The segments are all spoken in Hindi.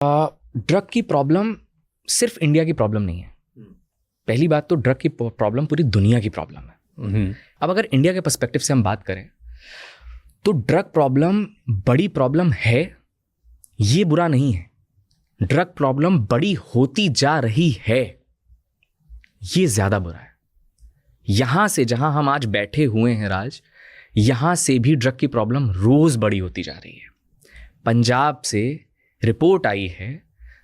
ड्रग की प्रॉब्लम सिर्फ इंडिया की प्रॉब्लम नहीं है। पहली बात तो ड्रग की प्रॉब्लम पूरी दुनिया की प्रॉब्लम है। अब अगर इंडिया के पर्सपेक्टिव से हम बात करें तो ड्रग प्रॉब्लम बड़ी प्रॉब्लम है, ये बुरा नहीं है। ड्रग प्रॉब्लम बड़ी होती जा रही है, ये ज्यादा बुरा है। यहां से जहां हम आज बैठे हुए हैं राज, यहां से भी ड्रग की प्रॉब्लम रोज बड़ी होती जा रही है। पंजाब से रिपोर्ट आई है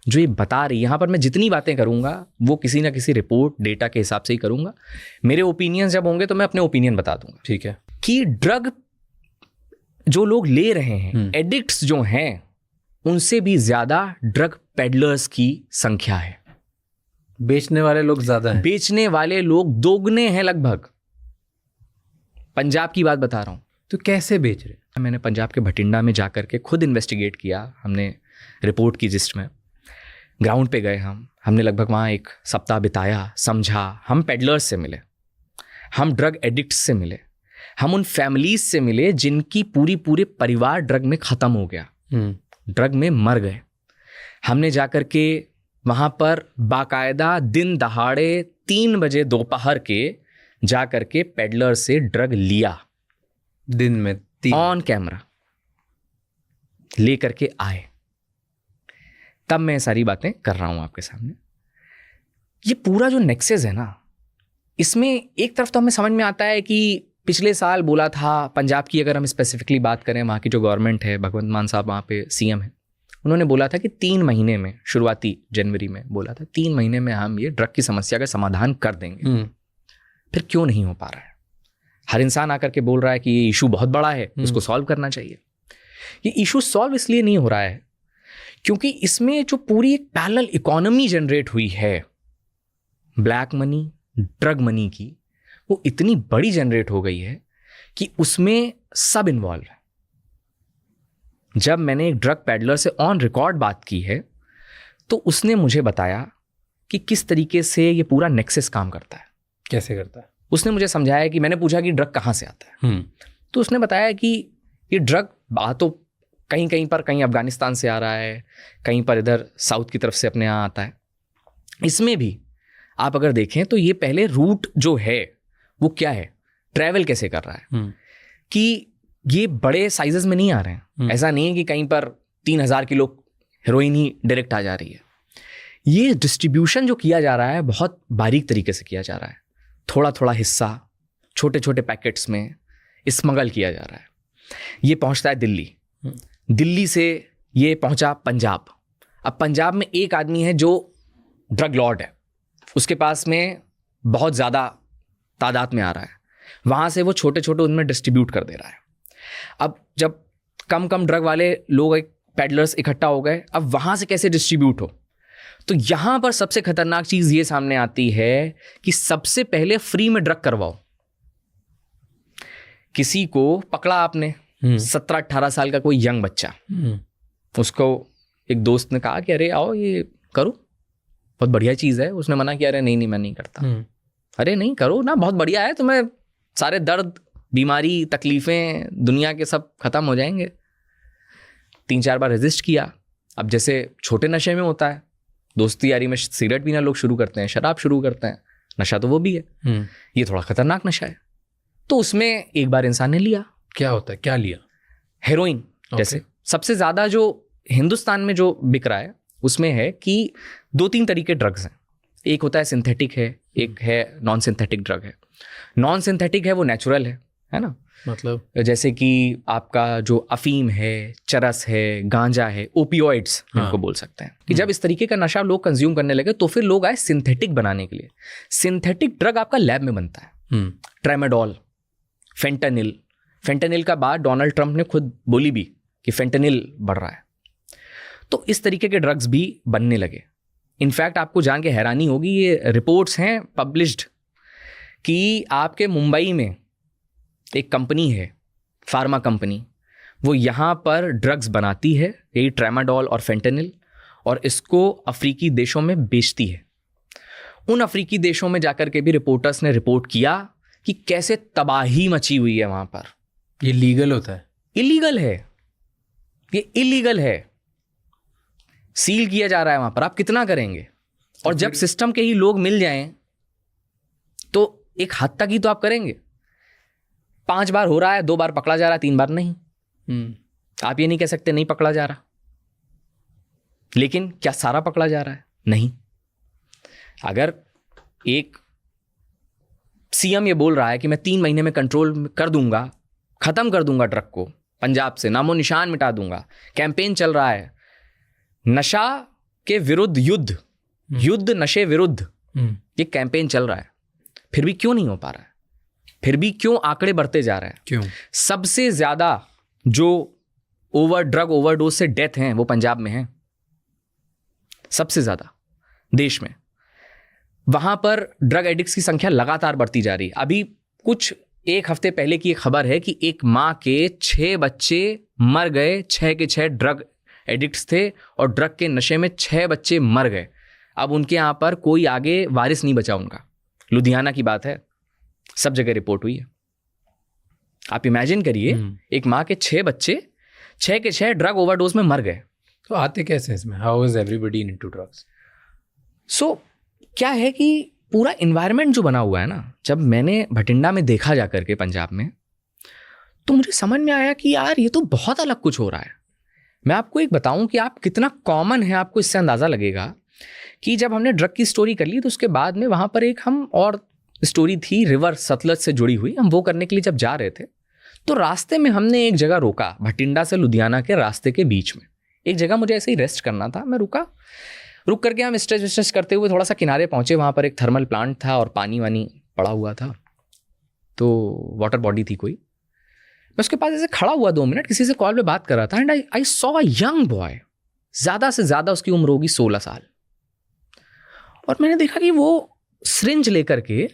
जो ये बता रही है, यहां पर मैं जितनी बातें करूंगा वो किसी ना किसी रिपोर्ट डेटा के हिसाब से ही करूंगा। मेरे ओपिनियन जब होंगे तो मैं अपने ओपिनियन बता दूंगा, ठीक है, कि ड्रग जो लोग ले रहे हैं, एडिक्ट्स जो हैं, उनसे भी ज्यादा ड्रग पेडलर्स की संख्या है। बेचने वाले लोग ज्यादा हैं। बेचने वाले लोग दोगुने हैं लगभग। पंजाब की बात बता रहा हूं। तो कैसे बेच रहे? मैंने पंजाब के भटिंडा में जाकर के खुद इन्वेस्टिगेट किया। हमने रिपोर्ट की जिस्ट में ग्राउंड पे गए, हमने लगभग वहाँ एक सप्ताह बिताया, समझा। हम पेडलर्स से मिले, हम ड्रग एडिक्ट्स से मिले, हम उन फैमिलीज से मिले जिनकी पूरे परिवार ड्रग में ख़त्म हो गया, ड्रग में मर गए। हमने जाकर के वहाँ पर बाकायदा दिन दहाड़े 3 बजे दोपहर के जाकर के पेडलर से ड्रग लिया, दिन में ऑन कैमरा लेकर के आए। तब मैं सारी बातें कर रहा हूं आपके सामने। ये पूरा जो नेक्सस है ना, इसमें एक तरफ तो हमें समझ में आता है कि पिछले साल बोला था पंजाब की, अगर हम स्पेसिफिकली बात करें, वहाँ की जो गवर्नमेंट है, भगवंत मान साहब वहाँ पे सीएम है, उन्होंने बोला था कि 3 महीने में, शुरुआती जनवरी में बोला था 3 महीने में हम ये ड्रग की समस्या का समाधान कर देंगे। फिर क्यों नहीं हो पा रहा है? हर इंसान आकर के बोल रहा है कि ये इशू बहुत बड़ा है, इसको सॉल्व करना चाहिए। ये इशू सॉल्व इसलिए नहीं हो रहा है क्योंकि इसमें जो पूरी एक पैरेलल इकोनॉमी जनरेट हुई है ब्लैक मनी, ड्रग मनी की, वो इतनी बड़ी जनरेट हो गई है कि उसमें सब इन्वॉल्व है। जब मैंने एक ड्रग पैडलर से ऑन रिकॉर्ड बात की है तो उसने मुझे बताया कि किस तरीके से ये पूरा नेक्सस काम करता है। कैसे करता है? उसने मुझे समझाया कि मैंने पूछा कि ड्रग कहाँ से आता है, तो उसने बताया कि ये ड्रग तो कहीं पर, कहीं अफगानिस्तान से आ रहा है, कहीं पर इधर साउथ की तरफ से अपने यहाँ आता है। इसमें भी आप अगर देखें तो ये पहले रूट जो है वो क्या है, ट्रैवल कैसे कर रहा है, कि ये बड़े साइजेस में नहीं आ रहे हैं। ऐसा नहीं है कि कहीं पर 3000 किलो हेरोइन ही डायरेक्ट आ जा रही है। ये डिस्ट्रीब्यूशन जो किया जा रहा है बहुत बारीक तरीके से किया जा रहा है। थोड़ा थोड़ा हिस्सा छोटे छोटे पैकेट्स में स्मगल किया जा रहा है। ये पहुंचता है दिल्ली, दिल्ली से ये पहुंचा पंजाब। अब पंजाब में एक आदमी है जो ड्रग लॉर्ड है, उसके पास में बहुत ज़्यादा तादाद में आ रहा है, वहाँ से वो छोटे छोटे उनमें डिस्ट्रीब्यूट कर दे रहा है। अब जब कम ड्रग वाले लोग, एक पेडलर्स इकट्ठा हो गए, अब वहाँ से कैसे डिस्ट्रीब्यूट हो, तो यहाँ पर सबसे खतरनाक चीज़ ये सामने आती है कि सबसे पहले फ्री में ड्रग करवाओ। किसी को पकड़ा आपने, 17-18 साल का कोई यंग बच्चा, उसको एक दोस्त ने कहा कि अरे आओ ये करो, बहुत बढ़िया चीज़ है। उसने मना किया, अरे नहीं मैं नहीं करता। अरे नहीं करो ना, बहुत बढ़िया है, तुम्हें सारे दर्द, बीमारी, तकलीफें दुनिया के सब खत्म हो जाएंगे। 3-4 बार रेजिस्ट किया। अब जैसे छोटे नशे में होता है, दोस्ती यारी में सिगरेट पीना लोग शुरू करते हैं, शराब शुरू करते हैं, नशा तो वो भी है। ये थोड़ा खतरनाक नशा है। तो उसमें एक बार इंसान ने लिया। क्या होता है? क्या लिया? हेरोइन। जैसे सबसे ज्यादा जो हिंदुस्तान में जो बिक रहा है उसमें है कि 2-3 तरीके ड्रग्स हैं। एक होता है सिंथेटिक है, एक है नॉन सिंथेटिक ड्रग है। नॉन सिंथेटिक है वो नेचुरल है ना, मतलब जैसे कि आपका जो अफीम है, चरस है, गांजा है, ओपियोइड्स इनको बोल सकते हैं। कि जब इस तरीके का नशा लोग कंज्यूम करने लगे तो फिर लोग आए सिंथेटिक बनाने के लिए। सिंथेटिक ड्रग आपका लैब में बनता है। ट्रेमाडोल, फेंटानिल का बाद डोनाल्ड ट्रंप ने खुद बोली भी कि फेंटानिल बढ़ रहा है। तो इस तरीके के ड्रग्स भी बनने लगे। इनफैक्ट आपको जान के हैरानी होगी, ये रिपोर्ट्स हैं पब्लिश्ड कि आपके मुंबई में एक कंपनी है, फार्मा कंपनी, वो यहाँ पर ड्रग्स बनाती है, यही ट्रेमाडोल और फेंटानिल, और इसको अफ्रीकी देशों में बेचती है। उन अफ्रीकी देशों में जाकर के भी रिपोर्टर्स ने रिपोर्ट किया कि कैसे तबाही मची हुई है वहाँ पर। ये लीगल होता है? इलीगल है, ये इलीगल है। सील किया जा रहा है वहां पर, आप कितना करेंगे? और जब सिस्टम के ही लोग मिल जाएं तो एक हद तक ही तो आप करेंगे। 5 बार हो रहा है, 2 बार पकड़ा जा रहा है, 3 बार नहीं। आप ये नहीं कह सकते नहीं पकड़ा जा रहा, लेकिन क्या सारा पकड़ा जा रहा है? नहीं। अगर एक सीएम ये बोल रहा है कि मैं 3 महीने में कंट्रोल कर दूंगा, खत्म कर दूंगा ड्रग को, पंजाब से नामो निशान मिटा दूंगा, कैंपेन चल रहा है, नशा के विरुद्ध युद्ध, युद्ध नशे विरुद्ध, ये कैंपेन चल रहा है, फिर भी क्यों नहीं हो पा रहा है? फिर भी क्यों आंकड़े बढ़ते जा रहे हैं? क्यों? सबसे ज्यादा जो ड्रग ओवरडोज से डेथ हैं वो पंजाब में है, सबसे ज्यादा देश में। वहां पर ड्रग एडिक्ट्स की संख्या लगातार बढ़ती जा रही है। अभी कुछ 1 हफ्ते पहले की एक खबर है कि एक मां के 6 बच्चे मर गए, 6 के 6 ड्रग एडिक्ट्स थे और ड्रग के नशे में 6 बच्चे मर गए। अब उनके यहाँ पर कोई आगे वारिस नहीं बचा उनका। लुधियाना की बात है, सब जगह रिपोर्ट हुई है। आप इमेजिन करिए, एक माँ के 6 बच्चे 6 के 6 ड्रग ओवरडोज में मर गए। तो आते कैसे इसमें? How is everybody into drugs? So क्या है कि पूरा इन्वायरमेंट जो बना हुआ है ना, जब मैंने भटिंडा में देखा जा करके पंजाब में, तो मुझे समझ में आया कि यार ये तो बहुत अलग कुछ हो रहा है। मैं आपको एक बताऊं कि आप कितना कॉमन है, आपको इससे अंदाज़ा लगेगा कि जब हमने ड्रग की स्टोरी कर ली तो उसके बाद में वहाँ पर एक हम और स्टोरी थी रिवर सतलज से जुड़ी हुई। हम वो करने के लिए जब जा रहे थे तो रास्ते में हमने एक जगह रोका, भटिंडा से लुधियाना के रास्ते के बीच में एक जगह मुझे ऐसे ही रेस्ट करना था। मैं रुक करके हम स्ट्रेच करते हुए थोड़ा सा किनारे पहुंचे। वहाँ पर एक थर्मल प्लांट था और पानी वानी पड़ा हुआ था, तो वाटर बॉडी थी कोई। मैं उसके पास ऐसे खड़ा हुआ 2 मिनट, किसी से कॉल पे बात कर रहा था, and I saw a young boy, ज़्यादा से ज़्यादा उसकी उम्र होगी 16 साल। और मैंने देखा कि वो सिरिंज लेकर के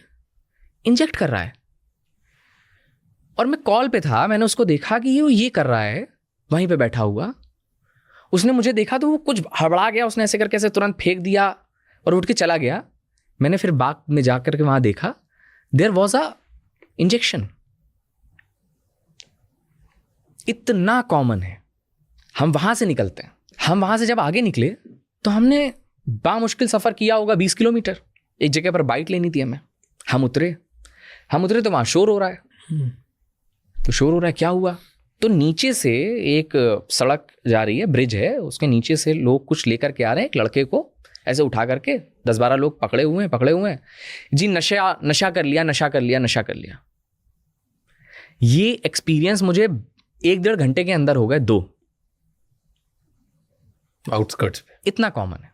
इंजेक्ट कर रहा है, और मैं कॉल पे था। मैंने उसको देखा कि वो ये कर रहा है वहीं पे बैठा हुआ। उसने मुझे देखा तो वो कुछ हड़बड़ा गया, उसने ऐसे करके ऐसे तुरंत फेंक दिया और उठ के चला गया। मैंने फिर बाग में जा करके वहाँ देखा, देयर वॉज अ इंजेक्शन। इतना कॉमन है। हम वहाँ से निकलते हैं, हम वहाँ से जब आगे निकले तो हमने बामुश्किल सफ़र किया होगा 20 किलोमीटर। एक जगह पर बाइक लेनी थी हमें। हम उतरे तो वहाँ शोर हो रहा है। तो शोर हो रहा है, क्या हुआ? तो नीचे से एक सड़क जा रही है, ब्रिज है, उसके नीचे से लोग कुछ लेकर के आ रहे हैं। एक लड़के को ऐसे उठा करके 10-12 लोग पकड़े हुए हैं जी। नशा कर लिया। ये एक्सपीरियंस मुझे 1-1.5 घंटे के अंदर हो गए 2 आउटस्कर्ट्स पे। इतना कॉमन है।